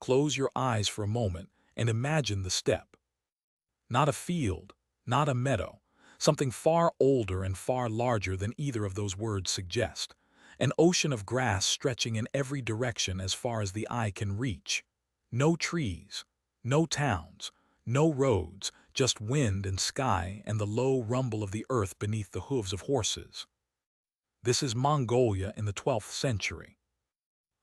Close your eyes for a moment and imagine the steppe. Not a field, not a meadow, something far older and far larger than either of those words suggest. An ocean of grass stretching in every direction as far as the eye can reach. No trees, no towns, no roads, just wind and sky and the low rumble of the earth beneath the hooves of horses. This is Mongolia in the 12th century.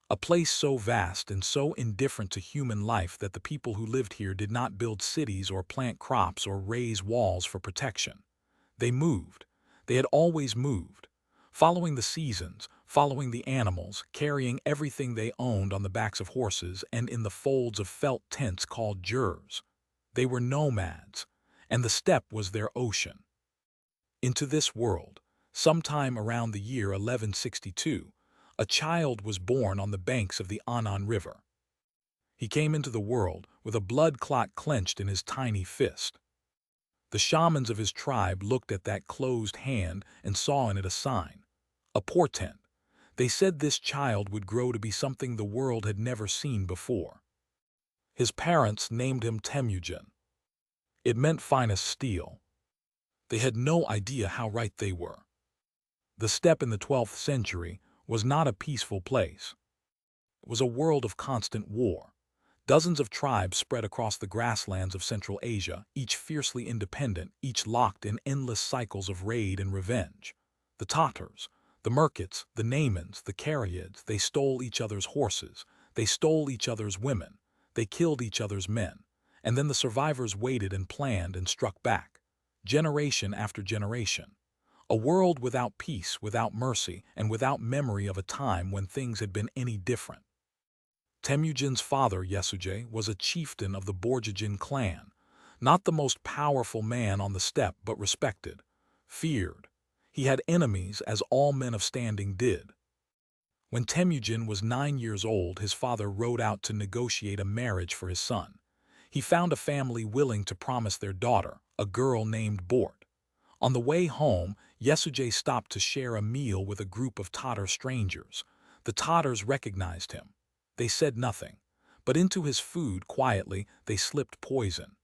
A place so vast and so indifferent to human life that the people who lived here did not build cities or plant crops or raise walls for protection. They moved. They had always moved, following the seasons, following the animals, carrying everything they owned on the backs of horses and in the folds of felt tents called jurs. They were nomads, and the steppe was their ocean. Into this world, sometime around the year 1162, a child was born on the banks of the Anan River. He came into the world with a blood clot clenched in his tiny fist. The shamans of his tribe looked at that closed hand and saw in it a sign, a portent. They said this child would grow to be something the world had never seen before. His parents named him Temujin. It meant finest steel. They had no idea how right they were. The steppe in the 12th century was not a peaceful place. It was a world of constant war. Dozens of tribes spread across the grasslands of Central Asia, each fiercely independent, each locked in endless cycles of raid and revenge. The Tatars, the Merkits, the Naimans, the Karaids, they stole each other's horses, they stole each other's women, they killed each other's men, and then the survivors waited and planned and struck back, generation after generation. A world without peace, without mercy, and without memory of a time when things had been any different. Temujin's father, Yesuje, was a chieftain of the Borjigin clan, not the most powerful man on the steppe but respected, feared. He had enemies as all men of standing did. When Temujin was 9 years old, his father rode out to negotiate a marriage for his son. He found a family willing to promise their daughter, a girl named Bort. On the way home, Yesuje stopped to share a meal with a group of Tatar strangers. The Tatars recognized him. They said nothing, but into his food quietly they slipped poison.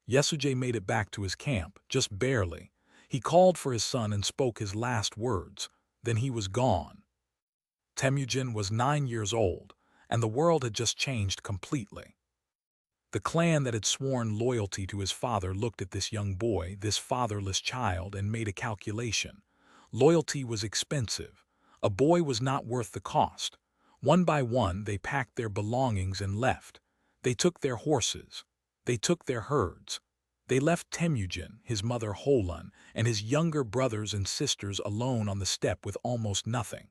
Yesuje made it back to his camp, just barely. He called for his son and spoke his last words. Then he was gone. Temujin was 9 years old, and the world had just changed completely. The clan that had sworn loyalty to his father looked at this young boy, this fatherless child, and made a calculation. Loyalty was expensive. A boy was not worth the cost. One by one, they packed their belongings and left. They took their horses. They took their herds. They left Temujin, his mother Holan, and his younger brothers and sisters alone on the steppe with almost nothing.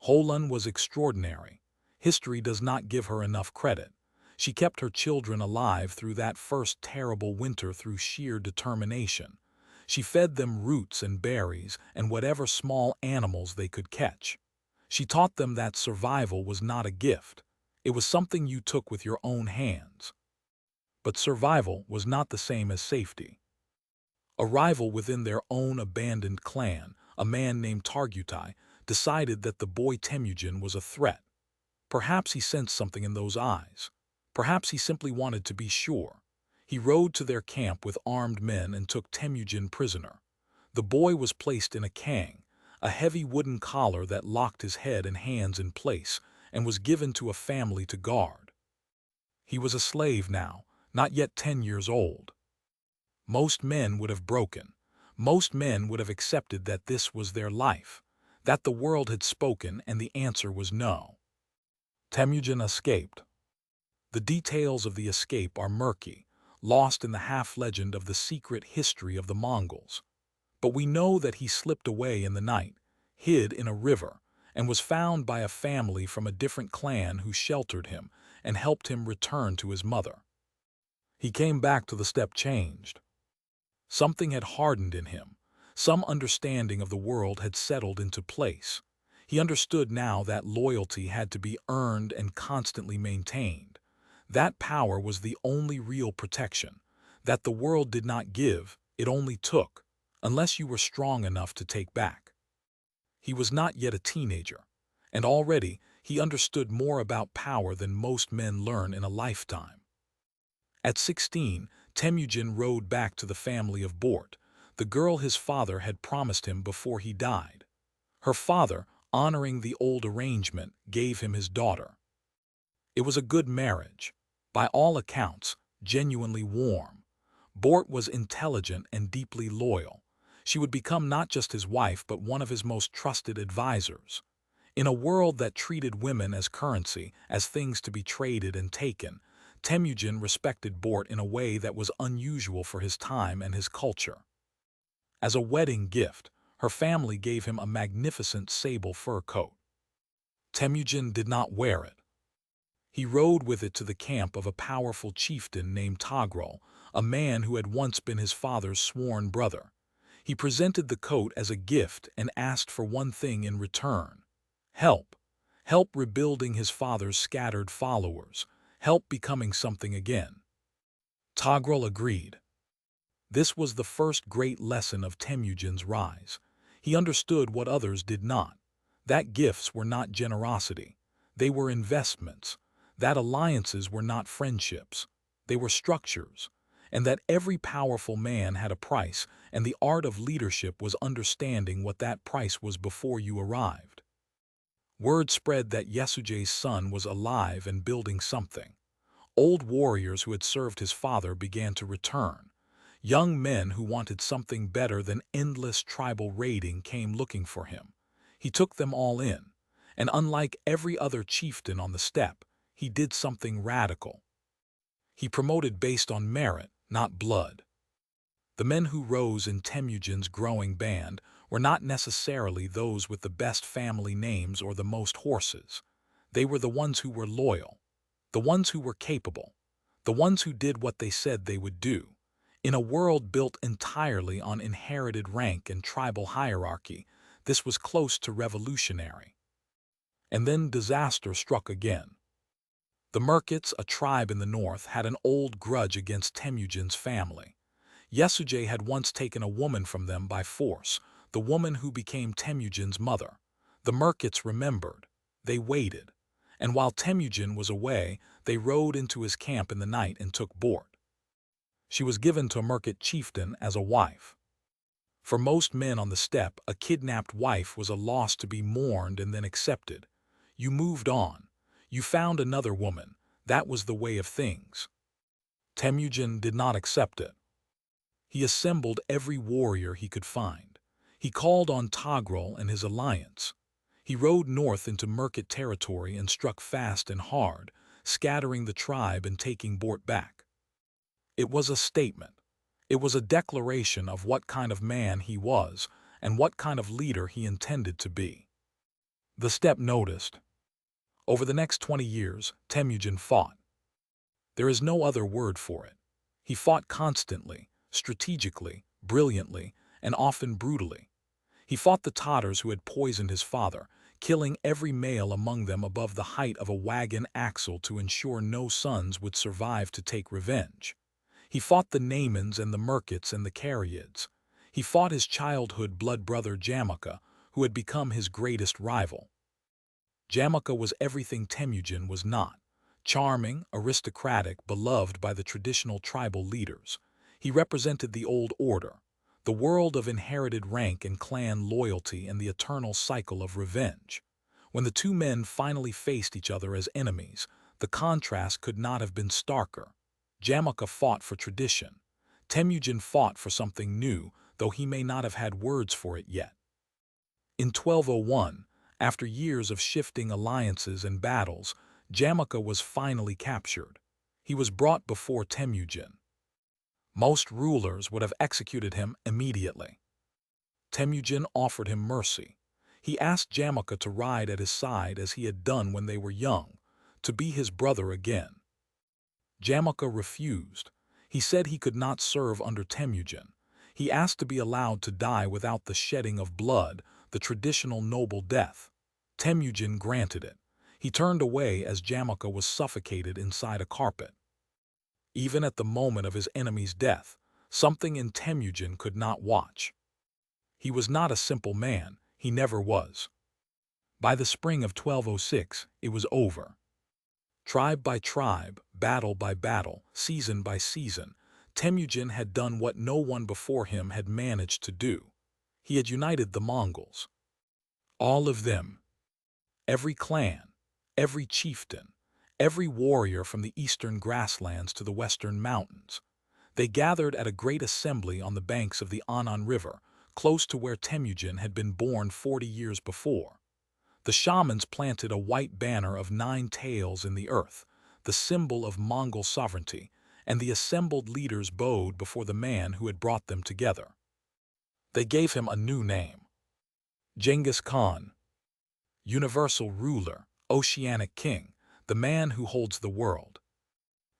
Holan was extraordinary. History does not give her enough credit. She kept her children alive through that first terrible winter through sheer determination. She fed them roots and berries and whatever small animals they could catch. She taught them that survival was not a gift. It was something you took with your own hands. But survival was not the same as safety. A rival within their own abandoned clan, a man named Targutai, decided that the boy Temujin was a threat. Perhaps he sensed something in those eyes. Perhaps he simply wanted to be sure. He rode to their camp with armed men and took Temujin prisoner. The boy was placed in a kang, a heavy wooden collar that locked his head and hands in place, and was given to a family to guard. He was a slave now, not yet 10 years old. Most men would have broken. Most men would have accepted that this was their life, that the world had spoken and the answer was no. Temujin escaped. The details of the escape are murky, lost in the half-legend of the secret history of the Mongols. But we know that he slipped away in the night, hid in a river, and was found by a family from a different clan who sheltered him and helped him return to his mother. He came back to the steppe changed. Something had hardened in him. Some understanding of the world had settled into place. He understood now that loyalty had to be earned and constantly maintained. That power was the only real protection. That the world did not give, it only took, unless you were strong enough to take back. He was not yet a teenager, and already He understood more about power than most men learn in a lifetime. At 16, Temujin rode back to the family of Bort, the girl his father had promised him before he died. Her father, honoring the old arrangement, gave him his daughter. It was a good marriage. By all accounts, genuinely warm. Bort was intelligent and deeply loyal. She would become not just his wife but one of his most trusted advisors. In a world that treated women as currency, as things to be traded and taken, Temujin respected Bort in a way that was unusual for his time and his culture. As a wedding gift, her family gave him a magnificent sable fur coat. Temujin did not wear it. He rode with it to the camp of a powerful chieftain named Togrul, a man who had once been his father's sworn brother. He presented the coat as a gift and asked for one thing in return: help. Help rebuilding his father's scattered followers. Help becoming something again. Togrul agreed. This was the first great lesson of Temujin's rise. He understood what others did not. That gifts were not generosity. They were investments. That alliances were not friendships. They were structures. And that every powerful man had a price, and the art of leadership was understanding what that price was before you arrived. Word spread that Yesujei's son was alive and building something. Old warriors who had served his father began to return. Young men who wanted something better than endless tribal raiding came looking for him. He took them all in, and unlike every other chieftain on the steppe, he did something radical. He promoted based on merit, not blood. The men who rose in Temujin's growing band were not necessarily those with the best family names or the most horses. They were the ones who were loyal, the ones who were capable, the ones who did what they said they would do. In a world built entirely on inherited rank and tribal hierarchy, this was close to revolutionary. And then disaster struck again. The Merkits, a tribe in the north, had an old grudge against Temujin's family. Yesujei had once taken a woman from them by force, the woman who became Temujin's mother. The Merkits remembered. They waited. And while Temujin was away, they rode into his camp in the night and took Bort. She was given to a Merkit chieftain as a wife. For most men on the steppe, a kidnapped wife was a loss to be mourned and then accepted. You moved on. You found another woman. That was the way of things. Temujin did not accept it. He assembled every warrior he could find. He called on Togrul and his alliance. He rode north into Merkit territory and struck fast and hard, scattering the tribe and taking Bort back. It was a statement. It was a declaration of what kind of man he was and what kind of leader he intended to be. The steppe noticed. Over the next 20 years, Temujin fought. There is no other word for it. He fought constantly, strategically, brilliantly, and often brutally. He fought the Tatars who had poisoned his father, killing every male among them above the height of a wagon axle to ensure no sons would survive to take revenge. He fought the Naimans and the Merkits and the Karyids. He fought his childhood blood brother Jamaka, who had become his greatest rival. Jamaka was everything Temujin was not: charming, aristocratic, beloved by the traditional tribal leaders. He represented the old order, the world of inherited rank and clan loyalty and the eternal cycle of revenge. When the two men finally faced each other as enemies, the contrast could not have been starker. Jamaka fought for tradition. Temujin fought for something new, though he may not have had words for it yet. In 1201, after years of shifting alliances and battles, Jamaka was finally captured. He was brought before Temujin. Most rulers would have executed him immediately. Temujin offered him mercy. He asked Jamaka to ride at his side as he had done when they were young, to be his brother again. Jamaka refused. He said he could not serve under Temujin. He asked to be allowed to die without the shedding of blood, the traditional noble death. Temujin granted it. He turned away as Jamaka was suffocated inside a carpet. Even at the moment of his enemy's death, something in Temujin could not watch. He was not a simple man, he never was. By the spring of 1206, it was over. Tribe by tribe, battle by battle, season by season, Temujin had done what no one before him had managed to do. He had united the Mongols. All of them. Every clan, every chieftain, every warrior from the eastern grasslands to the western mountains. They gathered at a great assembly on the banks of the Anan River, close to where Temujin had been born 40 years before. The shamans planted a white banner of 9 tails in the earth, the symbol of Mongol sovereignty, and the assembled leaders bowed before the man who had brought them together. They gave him a new name. Genghis Khan, universal ruler, oceanic king, the man who holds the world.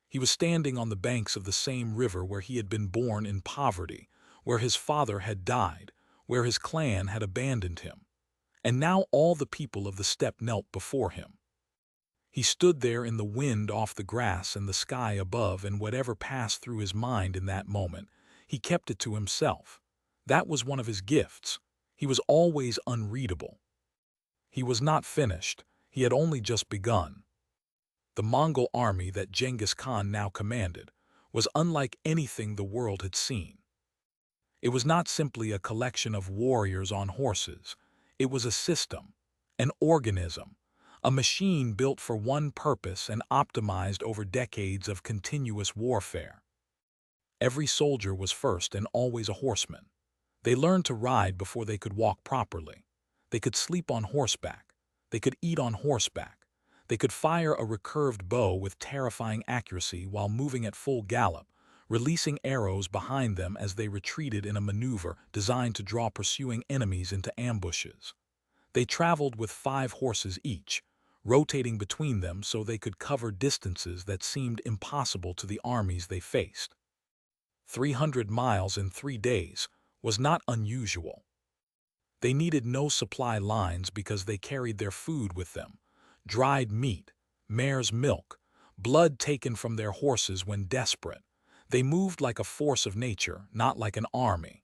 He was standing on the banks of the same river where he had been born in poverty, where his father had died, where his clan had abandoned him. And now all the people of the steppe knelt before him. He stood there in the wind off the grass and the sky above, and whatever passed through his mind in that moment, he kept it to himself. That was one of his gifts. He was always unreadable. He was not finished. He had only just begun. The Mongol army that Genghis Khan now commanded was unlike anything the world had seen. It was not simply a collection of warriors on horses. It was a system, an organism, a machine built for one purpose and optimized over decades of continuous warfare. Every soldier was first and always a horseman. They learned to ride before they could walk properly. They could sleep on horseback. They could eat on horseback. They could fire a recurved bow with terrifying accuracy while moving at full gallop, releasing arrows behind them as they retreated in a maneuver designed to draw pursuing enemies into ambushes. They traveled with 5 horses each, rotating between them so they could cover distances that seemed impossible to the armies they faced. 300 miles in 3 days was not unusual. They needed no supply lines because they carried their food with them: dried meat, mare's milk, blood taken from their horses when desperate. They moved like a force of nature, not like an army.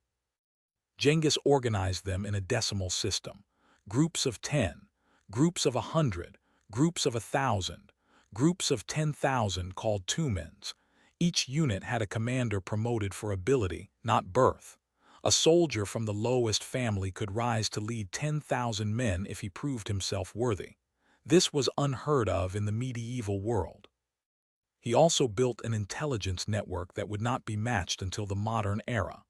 Genghis organized them in a decimal system: groups of 10, groups of 100, groups of 1,000, groups of 10,000 called tumens. Each unit had a commander promoted for ability, not birth. A soldier from the lowest family could rise to lead 10,000 men if he proved himself worthy. This was unheard of in the medieval world. He also built an intelligence network that would not be matched until the modern era.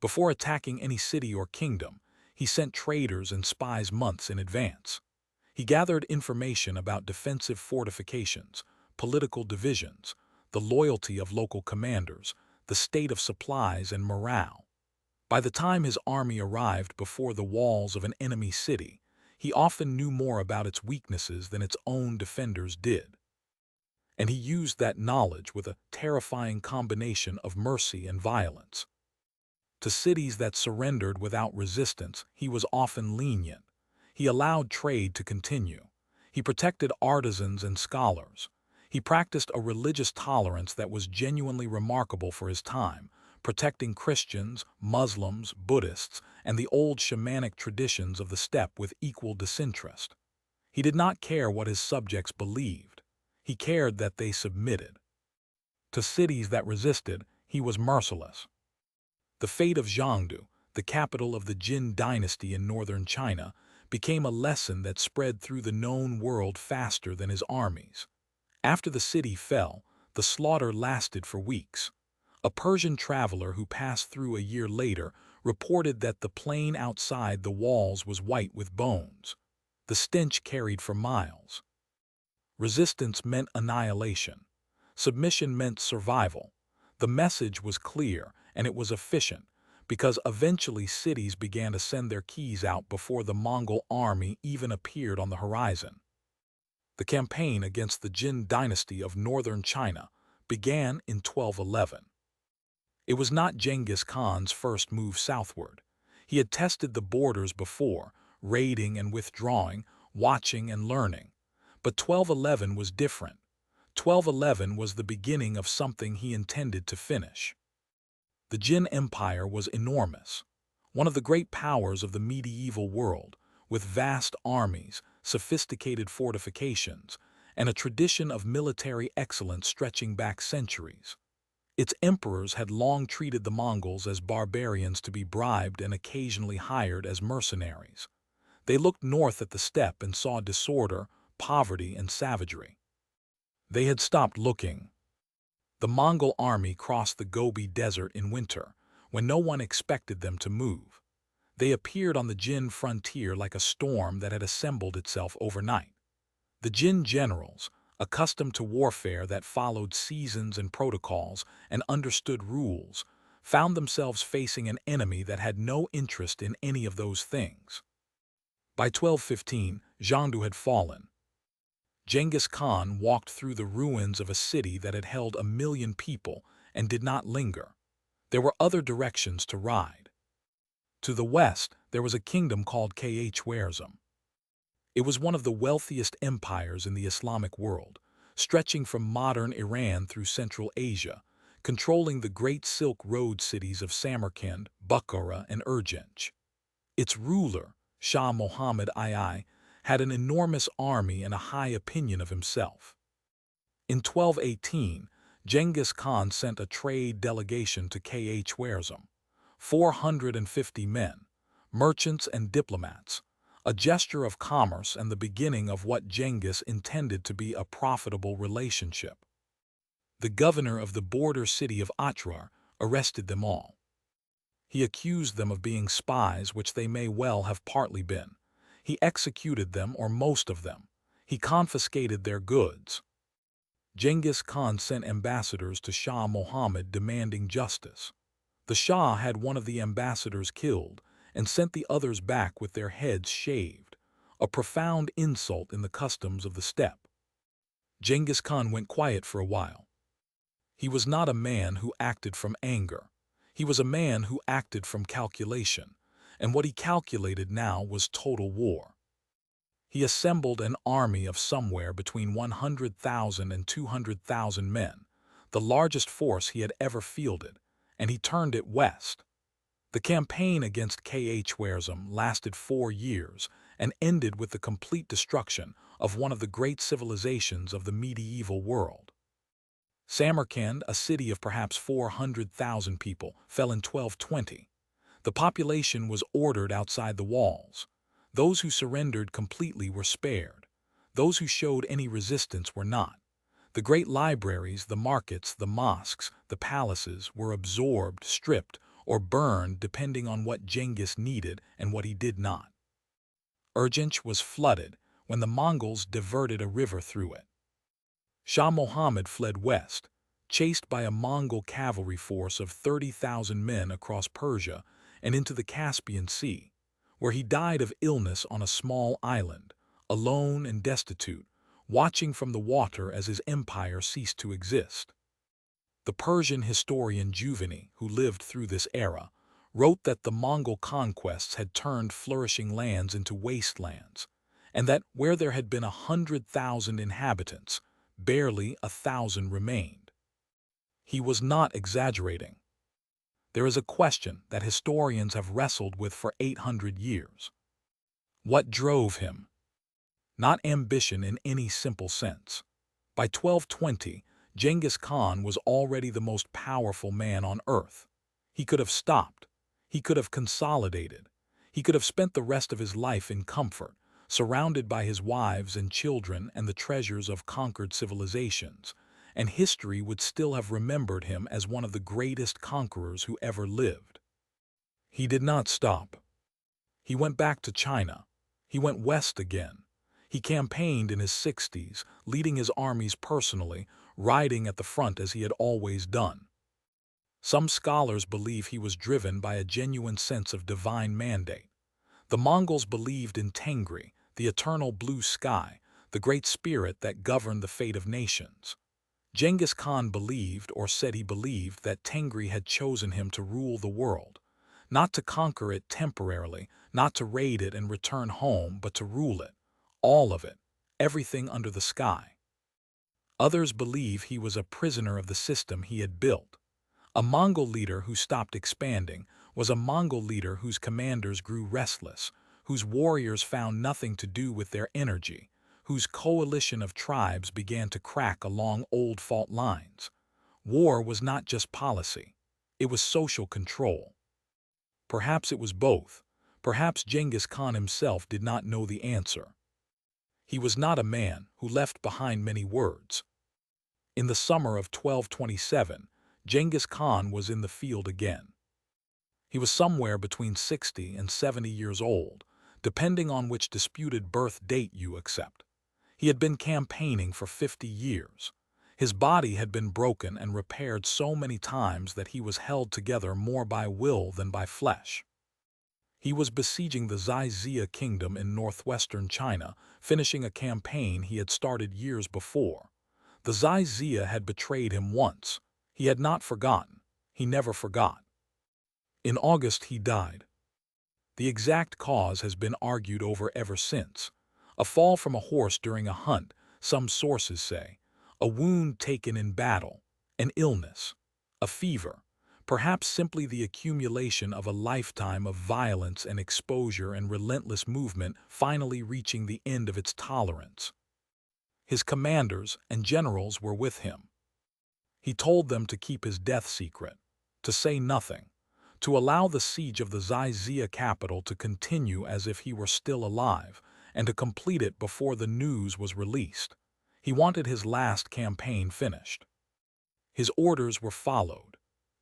Before attacking any city or kingdom, he sent traders and spies months in advance. He gathered information about defensive fortifications, political divisions, the loyalty of local commanders, the state of supplies and morale. By the time his army arrived before the walls of an enemy city, he often knew more about its weaknesses than its own defenders did. And he used that knowledge with a terrifying combination of mercy and violence. To cities that surrendered without resistance, he was often lenient. He allowed trade to continue. He protected artisans and scholars. He practiced a religious tolerance that was genuinely remarkable for his time, protecting Christians, Muslims, Buddhists, and the old shamanic traditions of the steppe with equal disinterest. He did not care what his subjects believed. He cared that they submitted. To cities that resisted, he was merciless. The fate of Jiangdu, the capital of the Jin dynasty in northern China, became a lesson that spread through the known world faster than his armies. After the city fell, the slaughter lasted for weeks. A Persian traveler who passed through a year later reported that the plain outside the walls was white with bones. The stench carried for miles. Resistance meant annihilation. Submission meant survival. The message was clear, and it was efficient, because eventually cities began to send their keys out before the Mongol army even appeared on the horizon. The campaign against the Jin dynasty of northern China began in 1211. It was not Genghis Khan's first move southward. He had tested the borders before, raiding and withdrawing, watching and learning. But 1211 was different. 1211 was the beginning of something he intended to finish. The Jin Empire was enormous, one of the great powers of the medieval world, with vast armies, sophisticated fortifications, and a tradition of military excellence stretching back centuries. Its emperors had long treated the Mongols as barbarians to be bribed and occasionally hired as mercenaries. They looked north at the steppe and saw disorder, poverty, and savagery. They had stopped looking. The Mongol army crossed the Gobi Desert in winter, when no one expected them to move. They appeared on the Jin frontier like a storm that had assembled itself overnight. The Jin generals, accustomed to warfare that followed seasons and protocols and understood rules, found themselves facing an enemy that had no interest in any of those things. By 1215, Zhengdu had fallen. Genghis Khan walked through the ruins of a city that had held 1 million people and did not linger. There were other directions to ride. To the west, there was a kingdom called Khwarezm. It was one of the wealthiest empires in the Islamic world, stretching from modern Iran through Central Asia, controlling the great Silk Road cities of Samarkand, Bukhara, and Urgench. Its ruler, Shah Muhammad II, had an enormous army and a high opinion of himself. In 1218, Genghis Khan sent a trade delegation to Khwarezm, 450 men, merchants and diplomats, a gesture of commerce and the beginning of what Genghis intended to be a profitable relationship. The governor of the border city of Otrar arrested them all. He accused them of being spies, which they may well have partly been. He executed them, or most of them. He confiscated their goods. Genghis Khan sent ambassadors to Shah Muhammad demanding justice. The Shah had one of the ambassadors killed and sent the others back with their heads shaved, a profound insult in the customs of the steppe. Genghis Khan went quiet for a while. He was not a man who acted from anger. He was a man who acted from calculation, and what he calculated now was total war. He assembled an army of somewhere between 100,000 and 200,000 men, the largest force he had ever fielded, and he turned it west. The campaign against Khwarezm lasted 4 years and ended with the complete destruction of one of the great civilizations of the medieval world. Samarkand, a city of perhaps 400,000 people, fell in 1220. The population was ordered outside the walls. Those who surrendered completely were spared. Those who showed any resistance were not. The great libraries, the markets, the mosques, the palaces were absorbed, stripped, or burned depending on what Genghis needed and what he did not. Urgench was flooded when the Mongols diverted a river through it. Shah Muhammad fled west, chased by a Mongol cavalry force of 30,000 men across Persia and into the Caspian Sea, where he died of illness on a small island, alone and destitute, watching from the water as his empire ceased to exist. The Persian historian Juvini, who lived through this era, wrote that the Mongol conquests had turned flourishing lands into wastelands, and that where there had been 100,000 inhabitants, barely 1,000 remained. He was not exaggerating. There is a question that historians have wrestled with for 800 years. What drove him? Not ambition in any simple sense. By 1220, Genghis Khan was already the most powerful man on earth. He could have stopped. He could have consolidated. He could have spent the rest of his life in comfort, surrounded by his wives and children and the treasures of conquered civilizations, and history would still have remembered him as one of the greatest conquerors who ever lived. He did not stop. He went back to China. He went west again. He campaigned in his 60s, leading his armies personally, riding at the front as he had always done. Some scholars believe he was driven by a genuine sense of divine mandate. The Mongols believed in Tengri, the eternal blue sky, the great spirit that governed the fate of nations. Genghis Khan believed, or said he believed, that Tengri had chosen him to rule the world, not to conquer it temporarily, not to raid it and return home, but to rule it, all of it, everything under the sky. Others believe he was a prisoner of the system he had built. A Mongol leader who stopped expanding was a Mongol leader whose commanders grew restless, whose warriors found nothing to do with their energy, whose coalition of tribes began to crack along old fault lines. War was not just policy, it was social control. Perhaps it was both. Perhaps Genghis Khan himself did not know the answer. He was not a man who left behind many words. In the summer of 1227, Genghis Khan was in the field again. He was somewhere between 60 and 70 years old, depending on which disputed birth date you accept. He had been campaigning for 50 years. His body had been broken and repaired so many times that he was held together more by will than by flesh. He was besieging the Xia kingdom in northwestern China, finishing a campaign he had started years before. The Xia had betrayed him once. He had not forgotten. He never forgot. In August he died. The exact cause has been argued over ever since. A fall from a horse during a hunt, some sources say. A wound taken in battle. An illness. A fever. Perhaps simply the accumulation of a lifetime of violence and exposure and relentless movement finally reaching the end of its tolerance. His commanders and generals were with him. He told them to keep his death secret, to say nothing, to allow the siege of the Xia capital to continue as if he were still alive, and to complete it before the news was released. He wanted his last campaign finished. His orders were followed.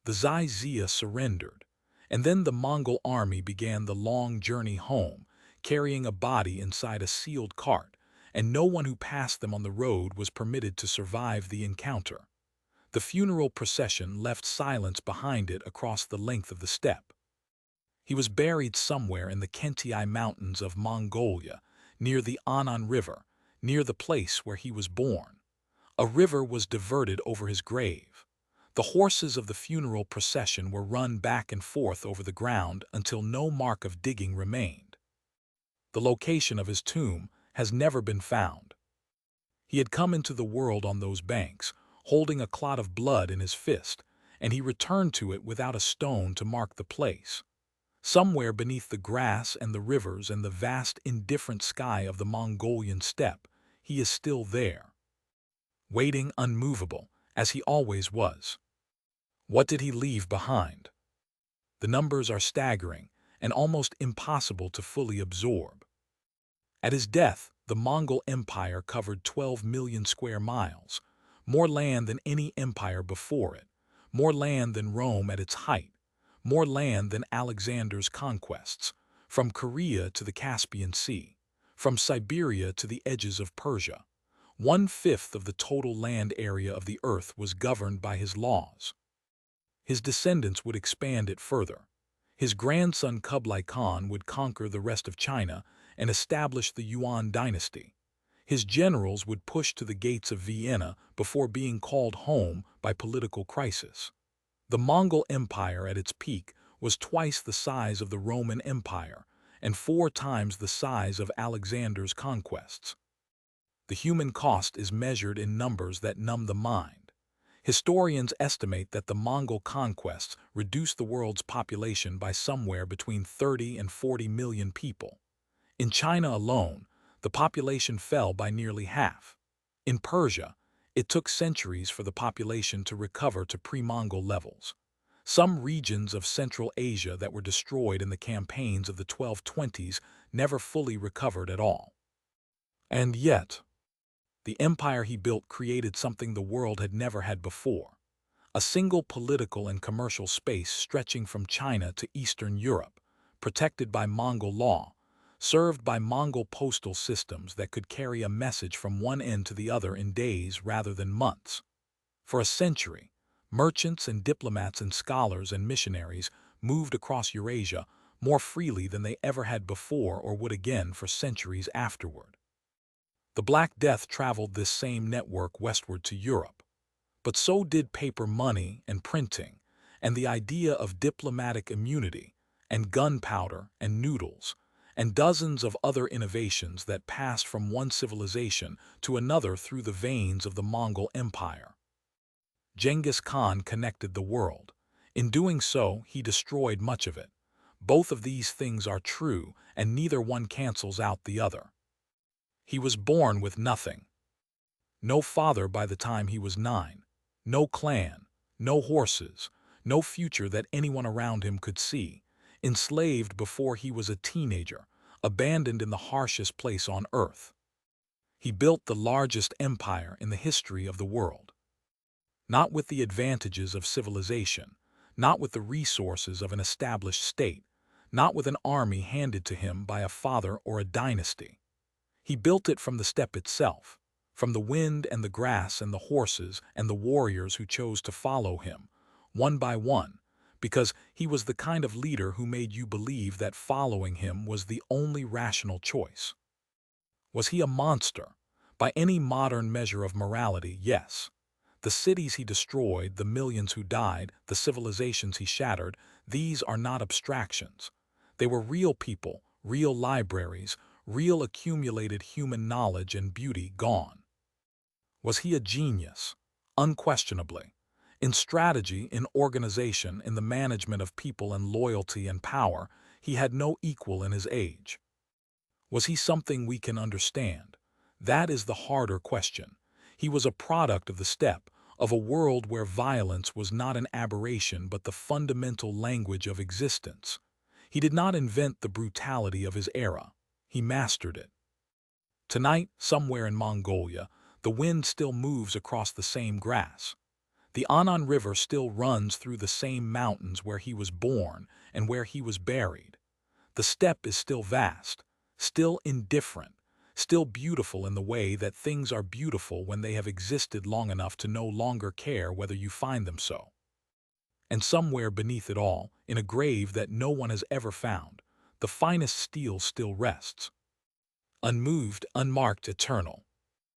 The Xia surrendered, and then the Mongol army began the long journey home, carrying a body inside a sealed cart, and no one who passed them on the road was permitted to survive the encounter. The funeral procession left silence behind it across the length of the steppe. He was buried somewhere in the Khentai Mountains of Mongolia, near the Anan River, near the place where he was born. A river was diverted over his grave. The horses of the funeral procession were run back and forth over the ground until no mark of digging remained. The location of his tomb has never been found. He had come into the world on those banks, holding a clot of blood in his fist, and he returned to it without a stone to mark the place. Somewhere beneath the grass and the rivers and the vast indifferent sky of the Mongolian steppe, he is still there, waiting unmovable, as he always was. What did he leave behind? The numbers are staggering and almost impossible to fully absorb. At his death, the Mongol Empire covered 12 million square miles, more land than any empire before it, more land than Rome at its height, more land than Alexander's conquests, from Korea to the Caspian Sea, from Siberia to the edges of Persia. 1/5 of the total land area of the earth was governed by his laws. His descendants would expand it further. His grandson Kublai Khan would conquer the rest of China and establish the Yuan dynasty. His generals would push to the gates of Vienna before being called home by political crisis. The Mongol Empire at its peak was twice the size of the Roman Empire and 4 times the size of Alexander's conquests. The human cost is measured in numbers that numb the mind. Historians estimate that the Mongol conquests reduced the world's population by somewhere between 30 and 40 million people. In China alone, the population fell by nearly half. In Persia, it took centuries for the population to recover to pre-Mongol levels. Some regions of Central Asia that were destroyed in the campaigns of the 1220s never fully recovered at all. And yet, the empire he built created something the world had never had before. A single political and commercial space stretching from China to Eastern Europe, protected by Mongol law, served by Mongol postal systems that could carry a message from one end to the other in days rather than months. For a century, merchants and diplomats and scholars and missionaries moved across Eurasia more freely than they ever had before or would again for centuries afterward. The Black Death traveled this same network westward to Europe. But so did paper money and printing, and the idea of diplomatic immunity, and gunpowder and noodles, and dozens of other innovations that passed from one civilization to another through the veins of the Mongol Empire. Genghis Khan connected the world. In doing so, he destroyed much of it. Both of these things are true, and neither one cancels out the other. He was born with nothing. No father by the time he was 9. No clan, no horses, no future that anyone around him could see. Enslaved before he was a teenager, abandoned in the harshest place on earth. He built the largest empire in the history of the world. Not with the advantages of civilization, not with the resources of an established state, not with an army handed to him by a father or a dynasty. He built it from the steppe itself, from the wind and the grass and the horses and the warriors who chose to follow him, one by one, because he was the kind of leader who made you believe that following him was the only rational choice. Was he a monster? By any modern measure of morality, yes. The cities he destroyed, the millions who died, the civilizations he shattered, these are not abstractions. They were real people, real libraries, real accumulated human knowledge and beauty gone. Was he a genius? Unquestionably. In strategy, in organization, in the management of people and loyalty and power, he had no equal in his age. Was he something we can understand? That is the harder question. He was a product of the steppe, of a world where violence was not an aberration but the fundamental language of existence. He did not invent the brutality of his era. He mastered it. Tonight, somewhere in Mongolia, the wind still moves across the same grass. The Anan River still runs through the same mountains where he was born and where he was buried. The steppe is still vast, still indifferent, still beautiful in the way that things are beautiful when they have existed long enough to no longer care whether you find them so. And somewhere beneath it all, in a grave that no one has ever found, the finest steel still rests. Unmoved, unmarked, eternal.